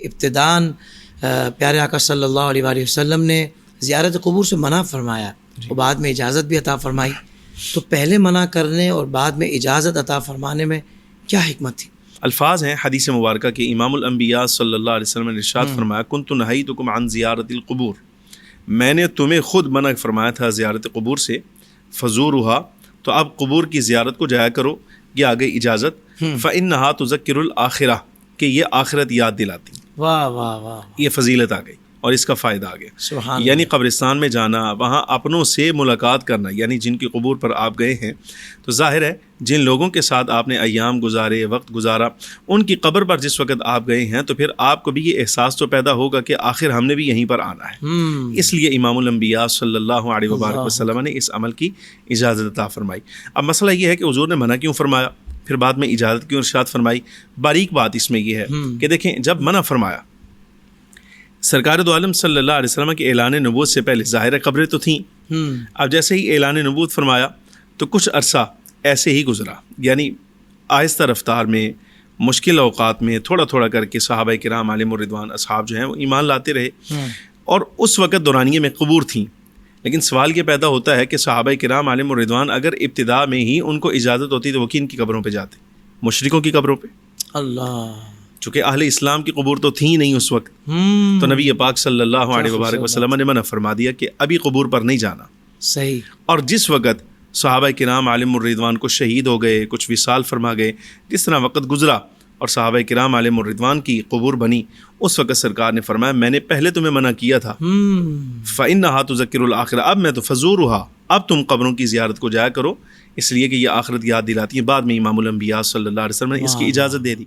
ابتداً پیارے آقا صلی اللہ علیہ وآلہ وسلم نے زیارت قبور سے منع فرمایا اور بعد میں اجازت بھی عطا فرمائی، تو پہلے منع کرنے اور بعد میں اجازت عطا فرمانے میں کیا حکمت تھی؟ الفاظ ہیں حدیث مبارکہ کہ امام الانبیاء صلی اللہ علیہ وسلم نے ارشاد فرمایا کنت نہیتکم عن زیارت القبور، میں نے تمہیں خود منع فرمایا تھا زیارت قبور سے، فزورھا، تو اب قبور کی زیارت کو جایا کرو، یہ آگے اجازت، فانھا تذکر الآخرہ، کہ یہ آخرت یاد دلاتی، واہ واہ واہ، یہ فضیلت آ گئی اور اس کا فائدہ آ گیا۔ سبحان یعنی قبرستان میں جانا، وہاں اپنوں سے ملاقات کرنا، یعنی جن کی قبور پر آپ گئے ہیں، تو ظاہر ہے جن لوگوں کے ساتھ آپ نے ایام گزارے، وقت گزارا، ان کی قبر پر جس وقت آپ گئے ہیں تو پھر آپ کو بھی یہ احساس تو پیدا ہوگا کہ آخر ہم نے بھی یہیں پر آنا ہے۔ اس لیے امام الانبیاء صلی اللہ علیہ وبارک وسلم نے اس عمل کی اجازت عطا فرمائی۔ اب مسئلہ یہ ہے کہ حضور نے منع کیوں فرمایا، پھر بعد میں اجازت کیوں ارشاد فرمائی؟ باریک بات اس میں یہ ہے کہ دیکھیں، جب منع فرمایا، سرکار دو عالم صلی اللہ علیہ وسلم کے اعلان نبوت سے پہلے ظاہر قبریں تو تھیں، اب جیسے ہی اعلان نبوت فرمایا تو کچھ عرصہ ایسے ہی گزرا، یعنی آہستہ رفتار میں، مشکل اوقات میں تھوڑا تھوڑا کر کے صحابہ کرام علیہم الرضوان، اصحاب جو ہیں وہ ایمان لاتے رہے، اور اس وقت دورانیے میں قبور تھیں۔ لیکن سوال یہ پیدا ہوتا ہے کہ صحابہ کرام علیہم الرضوان اگر ابتدا میں ہی ان کو اجازت ہوتی تو وہ کن کی قبروں پہ جاتے؟ مشرکوں کی قبروں پہ۔ اللہ، چونکہ اہل اسلام کی قبور تو تھیں نہیں اس وقت، تو نبی پاک صلی اللہ علیہ وبارک وسلم نے منع فرما دیا کہ ابھی قبور پر نہیں جانا۔ صحیح۔ اور جس وقت صحابہ کرام علیہم الرضوان کو شہید ہو گئے، کچھ وصال فرما گئے، جس طرح وقت گزرا اور صحابہ کرام علیہم الرضوان کی قبور بنی، اس وقت سرکار نے فرمایا میں نے پہلے تمہیں منع کیا تھا، فإنھا تذکر الآخرہ، اب میں تو فزورھا، اب تم قبروں کی زیارت کو جایا کرو، اس لیے کہ یہ آخرت یاد دلاتی ہے۔ بعد میں امام الانبیاء صلی اللہ علیہ وسلم نے اس کی اجازت دے دی۔